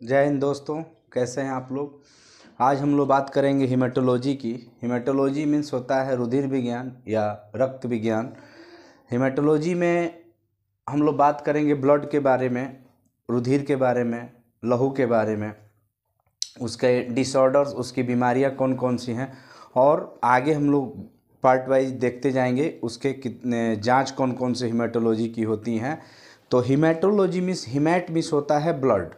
जय हिंद दोस्तों, कैसे हैं आप लोग। आज हम लोग बात करेंगे हीमेटोलॉजी की। हीमेटोलॉजी मीन्स होता है रुधिर विज्ञान या रक्त विज्ञान। हीमेटोलॉजी में हम लोग बात करेंगे ब्लड के बारे में, रुधिर के बारे में, लहू के बारे में, उसके डिसऑर्डर्स, उसकी बीमारियां कौन कौन सी हैं, और आगे हम लोग पार्ट वाइज देखते जाएंगे उसके कितने जांच कौन कौन से हीमेटोलॉजी की होती हैं। तो हीमेटोलॉजी मीन्स, हीमेट मीन्स होता है ब्लड,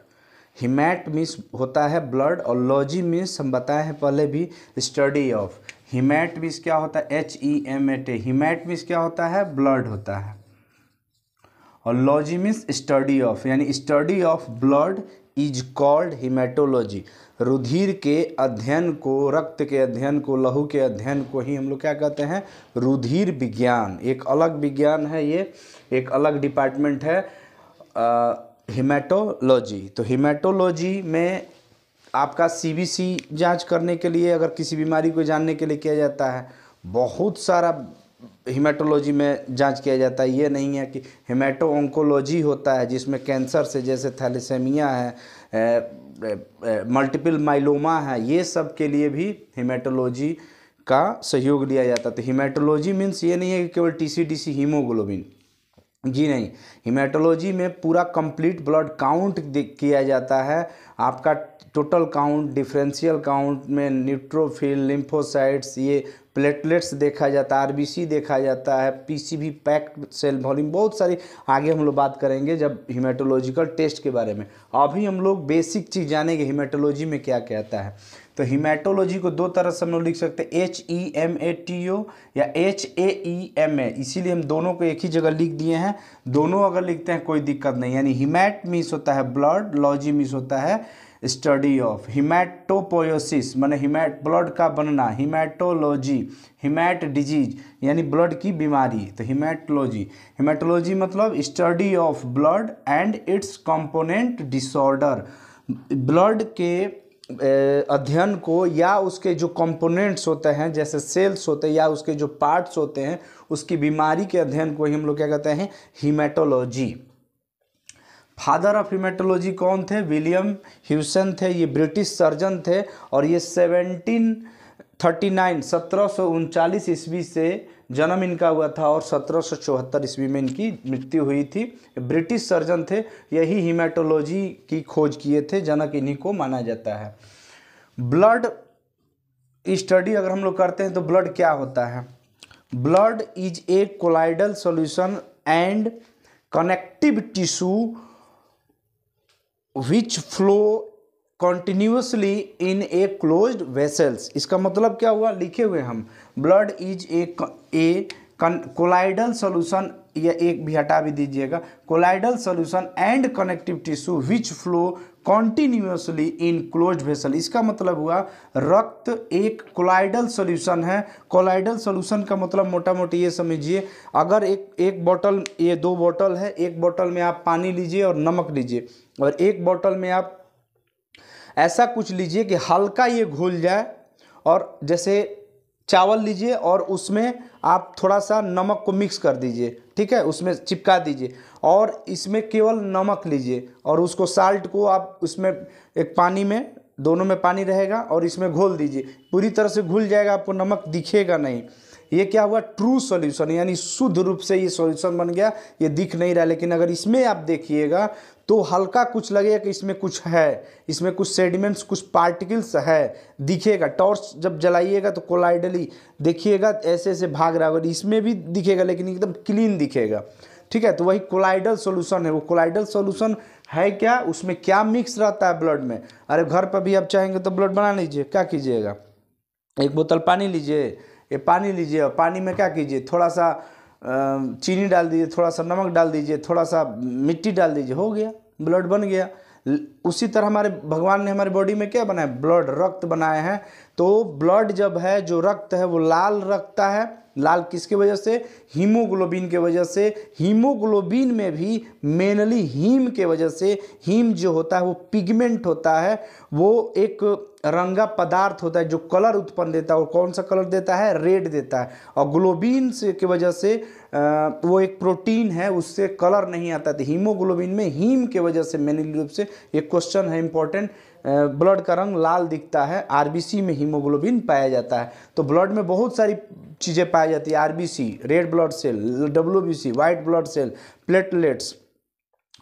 हीमेट मीन्स होता है ब्लड, और लॉजी मीन्स हम बताए हैं पहले भी, स्टडी ऑफ। हीमेट मीन्स क्या होता है, HEMAT। हीमेट मीन्स क्या होता है, ब्लड होता है, और लॉजी मीन्स स्टडी ऑफ, यानी study of blood is called haematology. रुधिर के अध्ययन को, रक्त के अध्ययन को, लहू के अध्ययन को ही हम लोग क्या कहते हैं, रुधिर विज्ञान। एक अलग विज्ञान है, ये एक अलग डिपार्टमेंट है हीमेटोलॉजी। तो हीमेटोलॉजी में आपका CBC जांच करने के लिए, अगर किसी बीमारी को जानने के लिए किया जाता है, बहुत सारा हीमेटोलॉजी में जांच किया जाता है। ये नहीं है कि हीमेटो ऑन्कोलॉजी होता है जिसमें कैंसर से, जैसे थैलेसेमिया है, मल्टीपल माइलोमा है, ये सब के लिए भी हीमेटोलॉजी का सहयोग लिया जाता है। तो हीमेटोलॉजी मीन्स ये नहीं है कि केवल TC हीमोग्लोबिन, जी नहीं। हीमेटोलॉजी में पूरा कंप्लीट ब्लड काउंट किया जाता है, आपका टोटल काउंट, डिफरेंशियल काउंट में न्यूट्रोफिल, लिम्फोसाइट्स, ये प्लेटलेट्स देखा जाता है, RBC देखा जाता है, PCV पैक्ड सेल वॉल्यूम, बहुत सारी आगे हम लोग बात करेंगे जब हीमेटोलॉजिकल टेस्ट के बारे में। अभी हम लोग बेसिक चीज़ जानेंगे हीमेटोलॉजी में क्या कहता है। तो हीमेटोलॉजी को दो तरह से हम लोग लिख सकते हैं, HEMATO या HAEMA, इसीलिए हम दोनों को एक ही जगह लिख दिए हैं। दोनों अगर लिखते हैं कोई दिक्कत नहीं, यानी हीमेट मीन्स होता है ब्लड, लॉजी मीन्स होता है स्टडी ऑफ। हीमेटोपोयोसिस माने हीमेट, ब्लड का बनना, हीमेटोलॉजी, हीमेट डिजीज यानी ब्लड की बीमारी, तो हीमेटोलॉजी। हीमेटोलॉजी मतलब study of blood and it's component disorder. Blood के अध्ययन को, या उसके जो कंपोनेंट्स होते हैं जैसे सेल्स होते हैं, या उसके जो पार्ट्स होते हैं, उसकी बीमारी के अध्ययन को ही हम लोग क्या कहते हैं, हीमेटोलॉजी। फादर ऑफ हीमेटोलॉजी कौन थे, विलियम ह्यूसन थे। ये ब्रिटिश सर्जन थे, और ये 1739 ईस्वी से जन्म इनका हुआ था, और 1774 ईस्वी में इनकी मृत्यु हुई थी। ब्रिटिश सर्जन थे, यही हीमेटोलॉजी की खोज किए थे, जनक इन्हीं को माना जाता है। ब्लड स्टडी अगर हम लोग करते हैं तो ब्लड क्या होता है, blood is a colloidal solution and connective tissue which flow continuously in a closed vessels. इसका मतलब क्या हुआ, लिखे हुए हम, blood is a colloidal solution, या एक भी हटा भी दीजिएगा, colloidal solution and connective tissue which flow continuously in closed vessel. इसका मतलब हुआ रक्त एक कोलाइडल सॉल्यूशन है। कोलाइडल सॉल्यूशन का मतलब मोटा मोटी ये समझिए, अगर एक बोतल, ये दो बोतल है, एक बोतल में आप पानी लीजिए और नमक लीजिए, और एक बोतल में आप ऐसा कुछ लीजिए कि हल्का ये घुल जाए, और जैसे चावल लीजिए और उसमें आप थोड़ा सा नमक को मिक्स कर दीजिए, ठीक है, उसमें चिपका दीजिए, और इसमें केवल नमक लीजिए, और उसको साल्ट को आप उसमें एक पानी में, दोनों में पानी रहेगा, और इसमें घोल दीजिए, पूरी तरह से घुल जाएगा, आपको नमक दिखेगा नहीं। ये क्या हुआ, ट्रू सॉल्यूशन, यानी शुद्ध रूप से ये सॉल्यूशन बन गया, ये दिख नहीं रहा। लेकिन अगर इसमें आप देखिएगा तो हल्का कुछ लगेगा कि इसमें कुछ है, इसमें कुछ सेडिमेंट्स, कुछ पार्टिकल्स है, दिखेगा। टॉर्च जब जलाइएगा तो कोलाइडली देखिएगा, ऐसे ऐसे भाग रहा होगा, इसमें भी दिखेगा लेकिन एकदम क्लीन दिखेगा, ठीक है। तो वही कोलाइडल सॉल्यूशन है। वो कोलाइडल सॉल्यूशन है क्या, उसमें क्या मिक्स रहता है ब्लड में। अरे घर पर भी आप चाहेंगे तो ब्लड बना लीजिए, क्या कीजिएगा, एक बोतल पानी लीजिए, ये पानी लीजिए, और पानी में क्या कीजिए, थोड़ा सा चीनी डाल दीजिए, थोड़ा सा नमक डाल दीजिए, थोड़ा सा मिट्टी डाल दीजिए, हो गया, ब्लड बन गया। उसी तरह हमारे भगवान ने हमारे बॉडी में क्या बनाया, ब्लड, रक्त बनाए हैं। तो ब्लड जब है, जो रक्त है वो लाल रखता है, लाल किसकी वजह से, हीमोग्लोबिन के वजह से। हीमोग्लोबिन में भी मेनली हीम के वजह से, हीम जो होता है वो पिगमेंट होता है, वो एक रंगा पदार्थ होता है जो कलर उत्पन्न देता है। और कौन सा कलर देता है, रेड देता है। और ग्लोबिन से की वजह से वो एक प्रोटीन है, उससे कलर नहीं आता। तो हीमोग्लोबिन में हीम के वजह से मेनली रूप से एक क्वेश्चन है इंपॉर्टेंट, ब्लड का रंग लाल दिखता है, आरबीसी में हीमोग्लोबिन पाया जाता है। तो ब्लड में बहुत सारी चीज़ें पाई जाती है, RBC, red blood cell, WBC, white blood cell, platelets,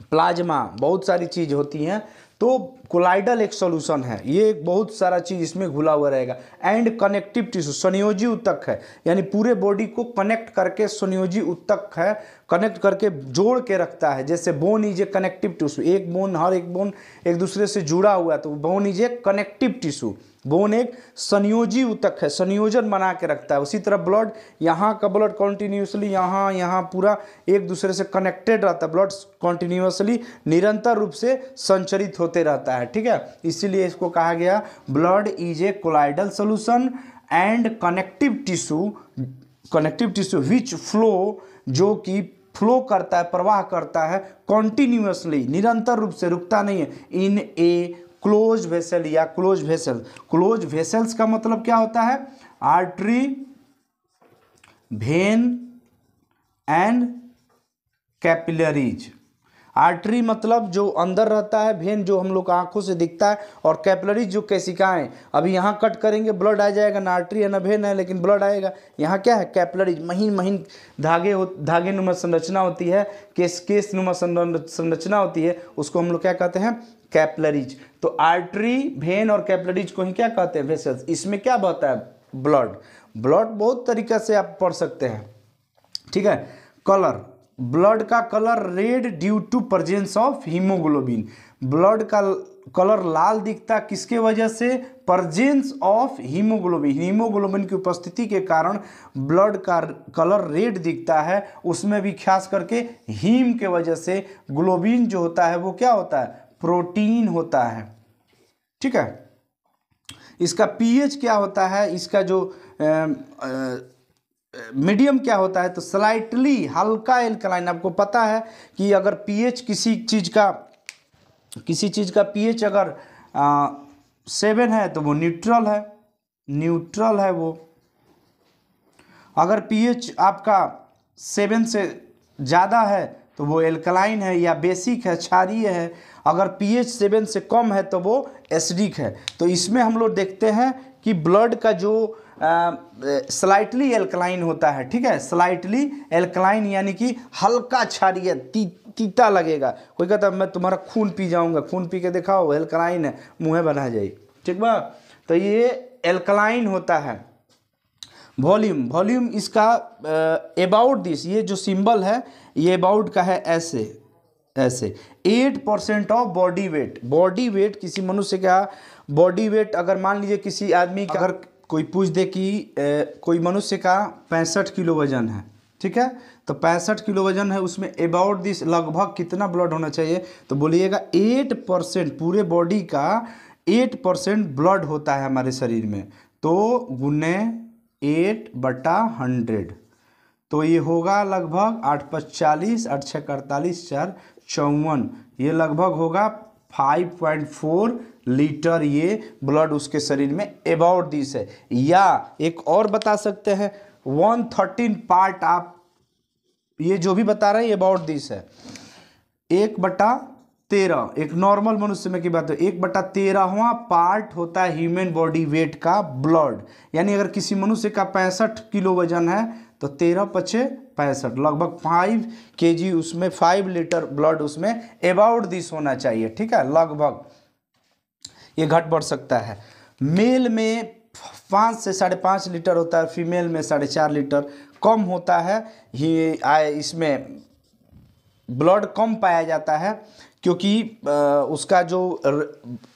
plasma, बहुत सारी चीज़ होती हैं। तो कोलाइडल एक सॉल्यूशन है, ये एक बहुत सारा चीज़ इसमें घुला हुआ रहेगा। एंड कनेक्टिव टिश्यू, संयोजी ऊतक है, यानी पूरे बॉडी को कनेक्ट करके, संयोजी ऊतक है, कनेक्ट करके जोड़ के रखता है। जैसे bone is a connective tissue, एक बोन, हर एक बोन एक दूसरे से जुड़ा हुआ है, तो bone is a connective tissue. Bone एक संयोजी ऊतक है, संयोजन बना के रखता है। उसी तरह ब्लड, यहाँ का ब्लड कॉन्टिन्यूसली यहाँ पूरा एक दूसरे से कनेक्टेड रहता है। ब्लड कॉन्टिन्यूसली निरंतर रूप से संचरित होते रहता है, ठीक है। इसीलिए इसको कहा गया blood is a colloidal solution and connective tissue which flow, जो कि फ्लो करता है, प्रवाह करता है कॉन्टिन्यूसली, निरंतर रूप से, रुकता नहीं है, इन ए क्लोज वेसल या क्लोज वेसल। क्लोज वेसल्स का मतलब क्या होता है? Artery, when and capillaries. Artery मतलब जो अंदर रहता है, वेन जो हम लोग आंखों से दिखता है, और कैपिलरीज जो केशिकाएं। अभी यहाँ कट करेंगे ब्लड आ जाएगा, ना आर्टरी है ना वेन है, लेकिन ब्लड आएगा। यहाँ क्या है? कैपिलरीज, महीन महीन धागे नुमा संरचना होती है, केस नुमा संरचना होती है, उसको हम लोग क्या कहते हैं? कैपिलरीज। तो आर्टरी, वेन और कैपिलरीज को ही क्या कहते हैं? वेसल्स। इसमें क्या बहता है? ब्लड। ब्लड बहुत तरीका से आप पढ़ सकते हैं, ठीक है। कलर, ब्लड का colour red due to presence of haemoglobin. Blood का कलर लाल दिखता किसके वजह से? Presence of haemoglobin. हीमोग्लोबिन की उपस्थिति के कारण ब्लड का कलर रेड दिखता है। उसमें भी खास करके हीम के वजह से। ग्लोबिन जो होता है वो क्या होता है? प्रोटीन होता है, ठीक है। इसका पीएच क्या होता है? इसका जो मीडियम क्या होता है? तो स्लाइटली हल्का एल्कलाइन। आपको पता है कि अगर पीएच किसी चीज़ का पीएच अगर 7 है तो वो न्यूट्रल है वो। अगर पीएच आपका 7 से ज़्यादा है तो वो एल्कलाइन है या बेसिक है, क्षारीय है। अगर पीएच 7 से कम है तो वो एसिडिक है। तो इसमें हम लोग देखते हैं कि ब्लड का जो स्लाइटली एल्कलाइन होता है, ठीक है। स्लाइटली एल्कलाइन यानी कि हल्का क्षारीय, तीता लगेगा। कोई कहता है मैं तुम्हारा खून पी जाऊंगा, खून पी के दिखाओ, एल्कलाइन है, मुँह बना जाए, ठीक बा। तो ये एल्कलाइन होता है। वॉल्यूम इसका अबाउट दिस, ये जो सिंबल है ये अबाउट का है, ऐसे 8% ऑफ बॉडी वेट। किसी मनुष्य का बॉडी वेट, अगर मान लीजिए किसी आदमी का, अगर कोई पूछ दे कि कोई मनुष्य का 65 किलो वजन है, ठीक है, तो 65 किलो वजन है, उसमें अबाउट दिस लगभग कितना ब्लड होना चाहिए? तो बोलिएगा 8%, पूरे बॉडी का 8% ब्लड होता है हमारे शरीर में। तो गुने 8/100, तो ये होगा लगभग 8×5 = 40, 8×6 = 48, 4 = 54, ये लगभग होगा 5.4 लीटर ये ब्लड उसके शरीर में अबाउट दिस है। या एक और बता सकते हैं, 1/13 पार्ट, आप ये जो भी बता रहे हैं अबाउट दिस है, 1/13। एक नॉर्मल मनुष्य में की बात है, 1/13वां पार्ट होता है ह्यूमन बॉडी वेट का ब्लड। यानी अगर किसी मनुष्य का 65 किलो वजन है तो 13×5 = 65, लगभग 5 kg, उसमें 5 लीटर ब्लड उसमें अबाउट दिस होना चाहिए, ठीक है। लगभग ये घट बढ़ सकता है। मेल में 5 से 5.5 लीटर होता है, फीमेल में 4.5 लीटर कम होता है। इसमें ब्लड कम पाया जाता है क्योंकि उसका जो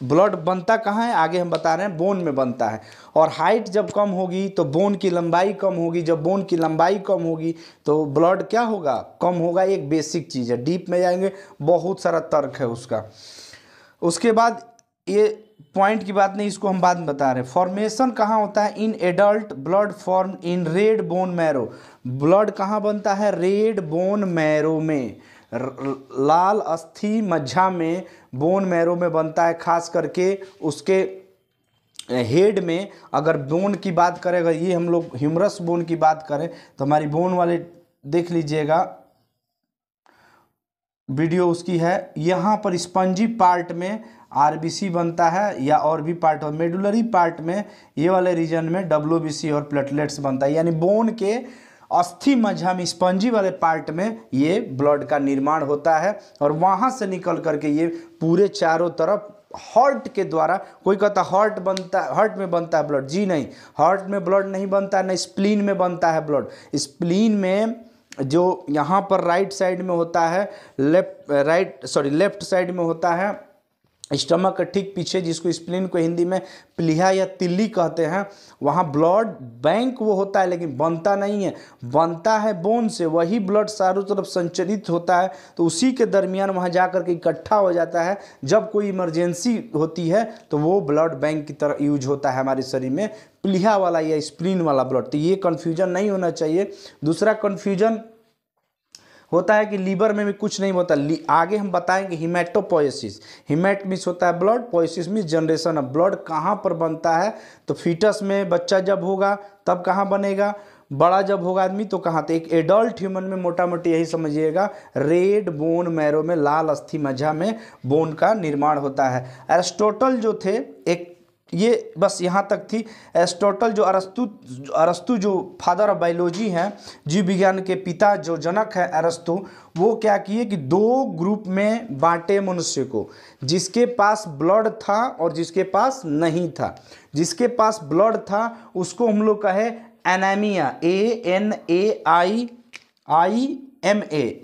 ब्लड बनता कहाँ है, आगे हम बता रहे हैं, बोन में बनता है। और हाइट जब कम होगी तो बोन की लंबाई कम होगी, जब बोन की लंबाई कम होगी तो ब्लड क्या होगा? कम होगा। एक बेसिक चीज़ है, डीप में जाएंगे बहुत सारा तर्क है उसका। उसके बाद ये पॉइंट की बात नहीं, इसको हम बाद में बता रहे हैं। फॉर्मेशन कहाँ होता है? In adult blood form in red bone marrow. Blood कहाँ बनता है? रेड बोन मैरो में, लाल अस्थि मज्जा में, बोन मैरो में बनता है। खास करके उसके हेड में, अगर बोन की बात करें, अगर ये हम लोग ह्यूमरस बोन की बात करें तो हमारी बोन वाले देख लीजिएगा, वीडियो उसकी है। यहाँ पर स्पंजी पार्ट में आरबीसी बनता है या और भी पार्ट, और मेडुलरी पार्ट में ये वाले रीजन में डब्ल्यूबीसी और प्लेटलेट्स बनता है। यानी बोन के अस्थि मज्जा में स्पंजी वाले पार्ट में ये ब्लड का निर्माण होता है, और वहाँ से निकल करके ये पूरे चारों तरफ हार्ट के द्वारा, कोई कहता हार्ट बनता है, हार्ट में बनता है ब्लड, जी नहीं, हार्ट में ब्लड नहीं बनता है, न स्प्लीन में बनता है ब्लड। स्प्लीन में जो यहाँ पर राइट साइड में होता है, लेफ्ट साइड में होता है, स्टमक के ठीक पीछे, जिसको स्प्लीन को हिंदी में प्लीहा या तिल्ली कहते हैं, वहाँ ब्लड बैंक वो होता है, लेकिन बनता नहीं है, बनता है बोन से। वही ब्लड चारों तरफ संचरित होता है, तो उसी के दरमियान वहाँ जा कर के इकट्ठा हो जाता है। जब कोई इमरजेंसी होती है तो वो ब्लड बैंक की तरह यूज होता है हमारे शरीर में, प्लीहा वाला या स्प्लीन वाला ब्लड। तो ये कन्फ्यूजन नहीं होना चाहिए। दूसरा कन्फ्यूजन होता है कि लीवर में भी कुछ नहीं होता। आगे हम बताएंगे हिमेटोपोएसिस। हिमेट मीन्स होता है blood, poiesis means generation of blood. कहाँ पर बनता है? तो फीटस में, बच्चा जब होगा तब कहाँ बनेगा, बड़ा जब होगा आदमी तो कहाँ। तो एक एडल्ट ह्यूमन में मोटा मोटी यही समझिएगा, रेड बोन मैरो में, लाल अस्थि मज्जा में बोन का निर्माण होता है। एरिस्टोटल जो थे, एक ये बस यहाँ तक थी। एरिस्टोटल जो अरस्तु जो फादर ऑफ बायोलॉजी हैं, जीव विज्ञान के पिता जो जनक है अरस्तु, वो क्या किए कि दो ग्रुप में बांटे मनुष्य को, जिसके पास ब्लड था और जिसके पास नहीं था। जिसके पास ब्लड था उसको हम लोग कहे anaemia, ANAIIMA,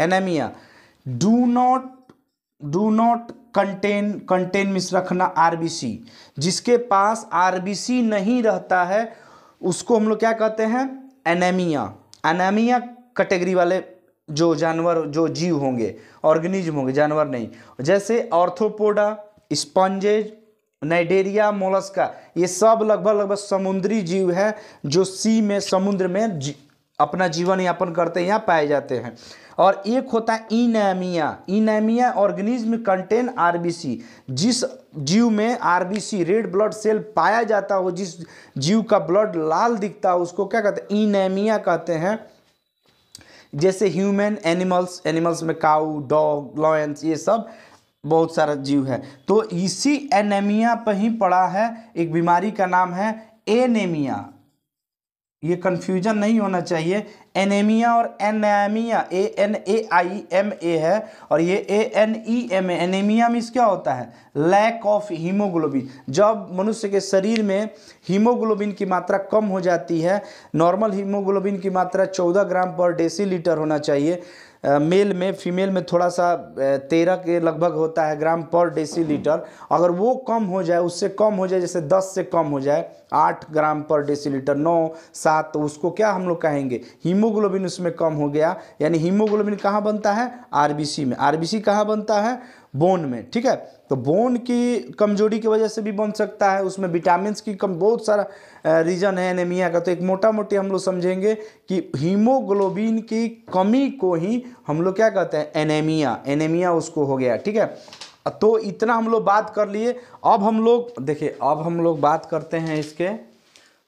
anaemia. Do not contain miss रखना आरबीसी। जिसके पास आरबीसी नहीं रहता है उसको हम लोग क्या कहते हैं? एनीमिया। एनीमिया कैटेगरी वाले जो जानवर, जो जीव होंगे, ऑर्गेनिज्म होंगे, जानवर नहीं, जैसे ऑर्थोपोडा, स्पंजेज, नाइडेरिया, मोलस्का, ये सब लगभग समुद्री जीव है जो सी में, समुद्र में अपना जीवन यापन करते हैं, यहाँ पाए जाते हैं। और एक होता है इनेमिया। इनेमिया ऑर्गेनिज्म कंटेन आरबीसी। जिस जीव में आरबीसी, रेड ब्लड सेल पाया जाता हो, जिस जीव का ब्लड लाल दिखता हो, उसको क्या कहते हैं? इनेमिया कहते हैं। जैसे ह्यूमन, एनिमल्स में काऊ, डॉग, लॉयंस, ये सब बहुत सारा जीव है। तो इसी एनीमिया पर ही पड़ा है एक बीमारी का नाम है एनीमिया। ये कंफ्यूजन नहीं होना चाहिए। एनीमिया और एनीमिया, ANAIMA है, और ये ANEMA। एनीमिया मीन्स क्या होता है? Lack of haemoglobin. जब मनुष्य के शरीर में हीमोग्लोबिन की मात्रा कम हो जाती है, नॉर्मल हीमोग्लोबिन की मात्रा 14 ग्राम पर डेसीलीटर होना चाहिए मेल में, फीमेल में थोड़ा सा 13 के लगभग होता है ग्राम पर डेसीलीटर। अगर वो कम हो जाए, उससे कम हो जाए, जैसे 10 से कम हो जाए, 8 ग्राम पर डेसीलीटर, 9, 7, तो उसको क्या हम लोग कहेंगे? हीमोग्लोबिन उसमें कम हो गया। यानी हीमोग्लोबिन कहाँ बनता है? आरबीसी में। आरबीसी कहाँ बनता है? बोन में। ठीक है, तो बोन की कमजोरी की वजह से भी बन सकता है, उसमें विटामिन की कम, बहुत सारा रीजन है एनीमिया का। तो एक मोटा मोटी हम लोग समझेंगे कि हीमोग्लोबिन की कमी को ही हम लोग क्या कहते हैं? एनीमिया। एनीमिया उसको हो गया। ठीक है, तो इतना हम लोग बात कर लिए। अब हम लोग देखिए, अब हम लोग बात करते हैं इसके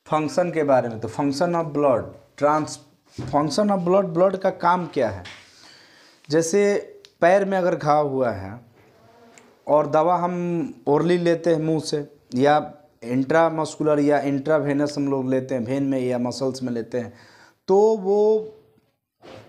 फंक्शन के बारे में। तो function of blood, function of blood का काम क्या है? जैसे पैर में अगर घाव हुआ है और दवा हम ओरली लेते हैं मुंह से, या इंट्रामस्कुलर या इंट्रावेनस हम लोग लेते हैं, वेन में या मसल्स में लेते हैं, तो वो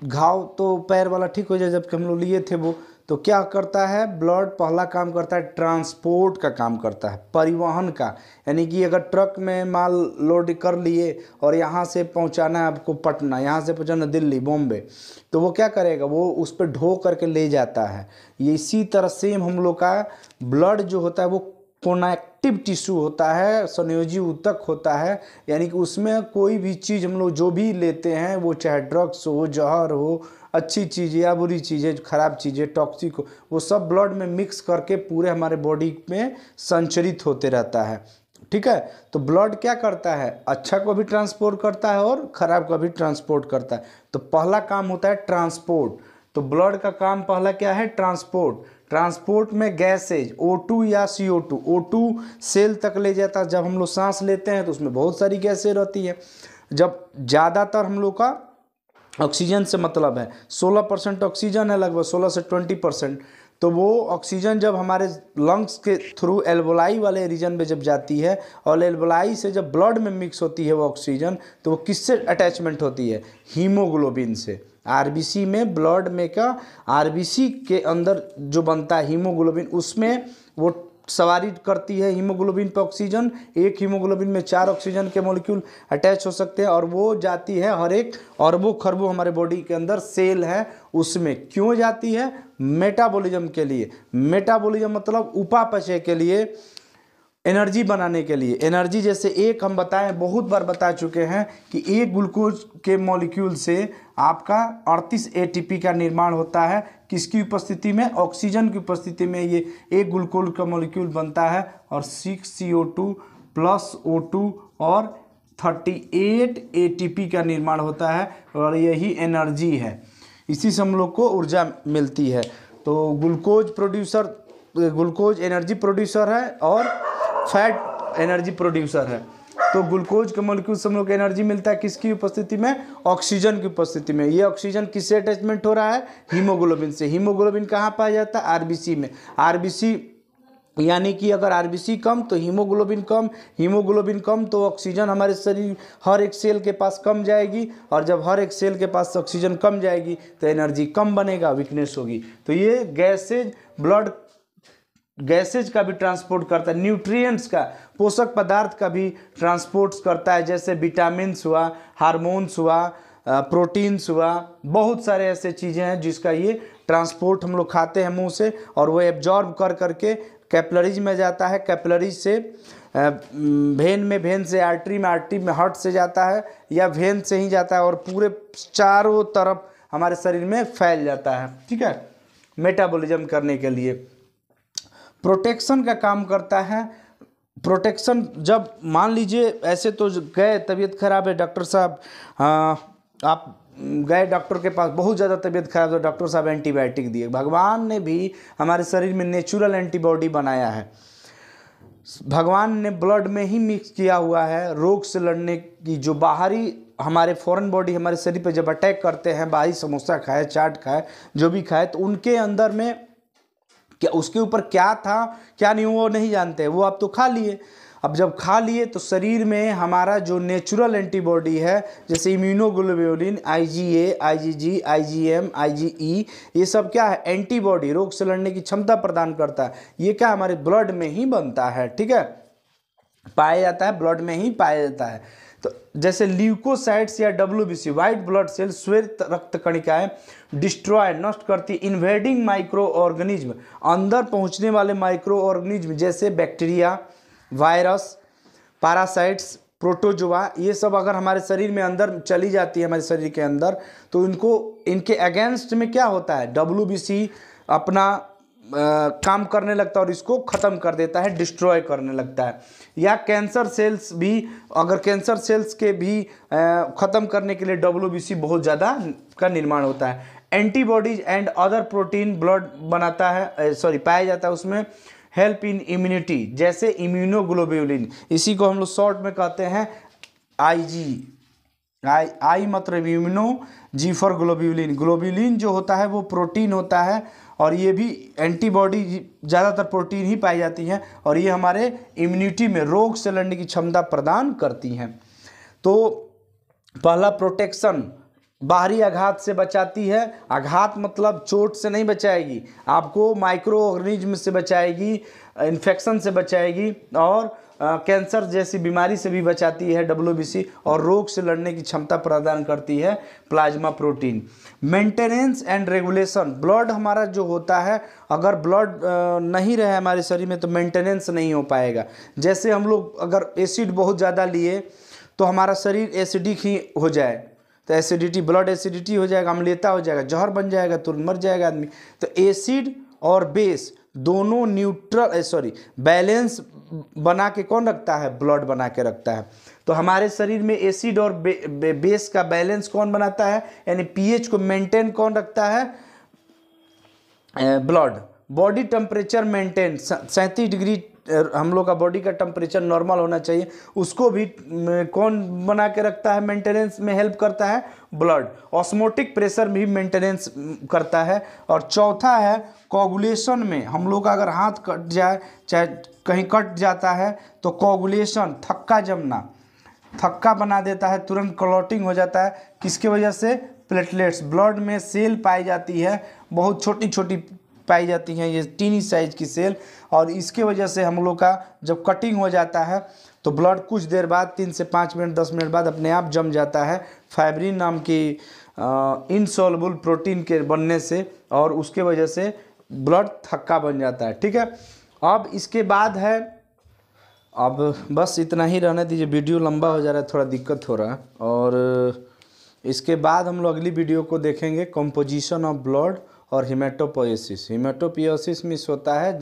घाव तो पैर वाला ठीक हो जाए। जबकि हम लोग लिए थे वो, तो क्या करता है? ब्लड पहला काम करता है ट्रांसपोर्ट का काम करता है, परिवहन का। यानी कि अगर ट्रक में माल लोड कर लिए और यहाँ से पहुँचाना है आपको पटना, यहाँ से पहुँचाना दिल्ली, बॉम्बे, तो वो क्या करेगा? वो उस पर ढो करके ले जाता है। ये इसी तरह सेम हम लोग का ब्लड जो होता है वो कनेक्टिव टिश्यू होता है, संयोजी ऊतक होता है। यानी कि उसमें कोई भी चीज़ हम लोग जो भी लेते हैं, वो चाहे ड्रग्स हो, जहर हो, अच्छी चीज़ें या बुरी चीज़ें, खराब चीज़ें, टॉक्सिक हो, वो सब ब्लड में मिक्स करके पूरे हमारे बॉडी में संचरित होते रहता है। ठीक है, तो ब्लड क्या करता है? अच्छा को भी ट्रांसपोर्ट करता है और ख़राब को भी ट्रांसपोर्ट करता है। तो पहला काम होता है ट्रांसपोर्ट। तो ब्लड का काम पहला क्या है? ट्रांसपोर्ट। ट्रांसपोर्ट में गैसेज O2 या CO2, O2 सेल तक ले जाता है। जब हम लोग सांस लेते हैं तो उसमें बहुत सारी गैसें रहती है। जब ज़्यादातर हम लोग का ऑक्सीजन से मतलब है 16% ऑक्सीजन है, लगभग 16 से 20%। तो वो ऑक्सीजन जब हमारे लंग्स के थ्रू एल्वोलाई वाले रीजन में जब जाती है और एल्वोलाई से जब ब्लड में मिक्स होती है वो ऑक्सीजन, तो वो किससे अटैचमेंट होती है? हीमोग्लोबिन से। आरबीसी में ब्लड में का आरबीसी के अंदर जो बनता है हीमोग्लोबिन, उसमें वो सवारी करती है हीमोग्लोबिन पे ऑक्सीजन। एक हीमोग्लोबिन में 4 ऑक्सीजन के मॉलिक्यूल अटैच हो सकते हैं और वो जाती है हर एक अरबों खरबों हमारे बॉडी के अंदर सेल है उसमें। क्यों जाती है? मेटाबॉलिज्म के लिए। मेटाबॉलिज्म मतलब उपापचय के लिए, एनर्जी बनाने के लिए। एनर्जी जैसे एक हम बताएं, बहुत बार बता चुके हैं कि एक ग्लूकोज के मॉलिक्यूल से आपका 38 एटीपी का निर्माण होता है। किसकी उपस्थिति में? ऑक्सीजन की उपस्थिति में ये एक ग्लूकोज का मॉलिक्यूल बनता है और 6 CO2 प्लस O2 और 38 एटीपी का निर्माण होता है और यही एनर्जी है। इसी से हम लोग को ऊर्जा मिलती है। तो ग्लूकोज एनर्जी प्रोड्यूसर है और फैट एनर्जी प्रोड्यूसर है। तो ग्लूकोज के मॉलिक्यूल से हम लोग को एनर्जी मिलता है किसकी उपस्थिति में? ऑक्सीजन की उपस्थिति में। ये ऑक्सीजन किससे अटैचमेंट हो रहा है? हीमोग्लोबिन से। हीमोग्लोबिन कहाँ पाया जाता है? आरबीसी में। आरबीसी यानी कि अगर आरबीसी कम तो हीमोग्लोबिन कम, हीमोग्लोबिन कम तो ऑक्सीजन हमारे शरीर हर एक सेल के पास कम जाएगी, और जब हर एक सेल के पास ऑक्सीजन कम जाएगी तो एनर्जी कम बनेगा, वीकनेस होगी। तो ये गैसेज का भी ट्रांसपोर्ट करता है, न्यूट्रिएंट्स का, पोषक पदार्थ का भी ट्रांसपोर्ट करता है, जैसे विटामिन्स हुआ, हार्मोन्स हुआ, प्रोटीन्स हुआ, बहुत सारे ऐसे चीज़ें हैं जिसका ये ट्रांसपोर्ट हम लोग खाते हैं मुंह से, और वो एब्जॉर्ब कर करके कैपिलरीज में जाता है, कैपिलरीज से वेन में, वेन से आर्टरी में, आर्टरी में हार्ट से जाता है, या वेन से ही जाता है और पूरे चारों तरफ हमारे शरीर में फैल जाता है। ठीक है, मेटाबॉलिज्म करने के लिए प्रोटेक्शन का काम करता है। प्रोटेक्शन जब मान लीजिए ऐसे तो गए, तबीयत खराब है, डॉक्टर साहब आप गए डॉक्टर के पास, बहुत ज़्यादा तबीयत खराब है, डॉक्टर साहब एंटीबायोटिक दिए। भगवान ने भी हमारे शरीर में नेचुरल एंटीबॉडी बनाया है। भगवान ने ब्लड में ही मिक्स किया हुआ है रोग से लड़ने की। जो बाहरी हमारे फॉरेन बॉडी हमारे शरीर पे जब अटैक करते हैं, बाहरी समोसा खाए, चाट खाए, जो भी खाए, तो उनके अंदर में क्या उसके ऊपर क्या था क्या नहीं वो नहीं जानते, वो आप तो खा लिए। अब जब खा लिए तो शरीर में हमारा जो नेचुरल एंटीबॉडी है, जैसे immunoglobulin, IgA, IgG, IgM, IgE, ये सब क्या है? एंटीबॉडी, रोग से लड़ने की क्षमता प्रदान करता है। ये क्या हमारे ब्लड में ही बनता है। ठीक है, पाया जाता है, ब्लड में ही पाया जाता है। तो जैसे ल्यूकोसाइट्स या WBC, व्हाइट ब्लड सेल, श्वेत रक्त कणिकाएं डिस्ट्रॉय, नष्ट करती इन्वेडिंग माइक्रो ऑर्गेनिज्म, अंदर पहुंचने वाले माइक्रो ऑर्गेनिज्म, जैसे बैक्टीरिया, वायरस, पैरासाइट्स, प्रोटोजोआ, ये सब अगर हमारे शरीर में अंदर चली जाती है, हमारे शरीर के अंदर, तो इनके अगेंस्ट में क्या होता है? WBC अपना काम करने लगता है और इसको ख़त्म कर देता है, डिस्ट्रॉय करने लगता है। या कैंसर सेल्स भी, अगर कैंसर सेल्स के भी ख़त्म करने के लिए WBC बहुत ज़्यादा का निर्माण होता है। Antibodies and other protein blood बनाता है, पाया जाता है उसमें। हेल्प इन इम्यूनिटी, जैसे इम्यूनोग्लोबुलिन, इसी को हम लोग शॉर्ट में कहते हैं IG। आई मतलब immuno, G for globulin. Globulin जो होता है वो प्रोटीन होता है, और ये भी एंटीबॉडी ज़्यादातर प्रोटीन ही पाई जाती हैं, और ये हमारे इम्यूनिटी में रोग से लड़ने की क्षमता प्रदान करती हैं। तो पहला प्रोटेक्शन, बाहरी आघात से बचाती है। आघात मतलब चोट से नहीं बचाएगी, आपको माइक्रो ऑर्गेनिज्म से बचाएगी, इन्फेक्शन से बचाएगी, और कैंसर जैसी बीमारी से भी बचाती है WBC, और रोग से लड़ने की क्षमता प्रदान करती है plasma protein. Maintenance and regulation, blood हमारा जो होता है, अगर ब्लड नहीं रहे हमारे शरीर में तो मेंटेनेंस नहीं हो पाएगा। जैसे हम लोग अगर एसिड बहुत ज़्यादा लिए तो हमारा शरीर एसिडिक ही हो जाए, तो एसिडिटी, ब्लड एसिडिटी हो जाएगा, अम्लीयता हो जाएगा, जहर बन जाएगा, तुरंत मर जाएगा आदमी। तो एसिड और बेस दोनों बैलेंस बना के कौन रखता है? ब्लड बना के रखता है। तो हमारे शरीर में एसिड और बेस का बैलेंस कौन बनाता है, यानी pH को मेंटेन कौन रखता है? Blood. Body temperature maintain, 37 degree हम लोग का बॉडी का टेम्परेचर नॉर्मल होना चाहिए, उसको भी कौन बना के रखता है, मेंटेनेंस में हेल्प करता है ब्लड। ऑस्मोटिक प्रेशर भी मेंटेनेंस करता है। और चौथा है कोगुलेशन में, हम लोग का अगर हाथ कट जाए चाहे कहीं कट जाता है तो कोगुलेशन, थक्का जमना, थक्का बना देता है, तुरंत क्लॉटिंग हो जाता है। किसके वजह से? प्लेटलेट्स, ब्लड में सेल पाई जाती है, बहुत छोटी छोटी पाई जाती हैं, ये टीनी साइज की सेल, और इसके वजह से हम लोग का जब कटिंग हो जाता है तो ब्लड कुछ देर बाद 3 से 5 मिनट 10 मिनट बाद अपने आप जम जाता है फाइब्रिन नाम की इनसॉल्युबल प्रोटीन के बनने से, और उसके वजह से ब्लड थक्का बन जाता है। ठीक है, अब इसके बाद है, अब बस इतना ही रहने दीजिए, वीडियो लंबा हो जा रहा है, थोड़ा दिक्कत हो रहा है। और इसके बाद हम लोग अगली वीडियो को देखेंगे कंपोजिशन ऑफ ब्लड और हिमेटोपोएसिस। हिमेटोपोएसिस मीन्स होता है,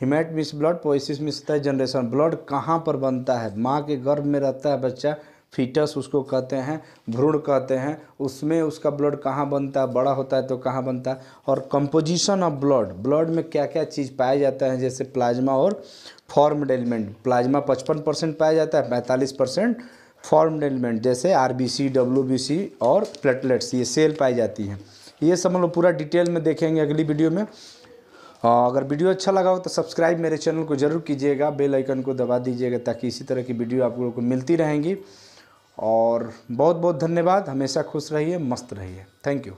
hamate means blood, poiesis means होता है जनरेशन। ब्लड कहाँ पर बनता है? माँ के गर्भ में रहता है बच्चा, फीटस उसको कहते हैं, भ्रूण कहते हैं, उसमें उसका ब्लड कहाँ बनता है, बड़ा होता है तो कहाँ बनता है। और कंपोजिशन ऑफ ब्लड, ब्लड में क्या क्या चीज़ पाया जाता है, जैसे प्लाज्मा और फॉर्म्ड एलिमेंट। प्लाज्मा 55% पाया जाता है, 45% फॉर्म्ड एलिमेंट जैसे आरबीसी, डब्ल्यूबीसी और प्लेटलेट्स, ये सेल पाई जाती हैं। ये सब हम लोग पूरा डिटेल में देखेंगे अगली वीडियो में। अगर वीडियो अच्छा लगा हो तो सब्सक्राइब मेरे चैनल को ज़रूर कीजिएगा, बेल आइकन को दबा दीजिएगा ताकि इसी तरह की वीडियो आप लोगों को मिलती रहेंगी। और बहुत बहुत धन्यवाद, हमेशा खुश रहिए, मस्त रहिए। Thank you.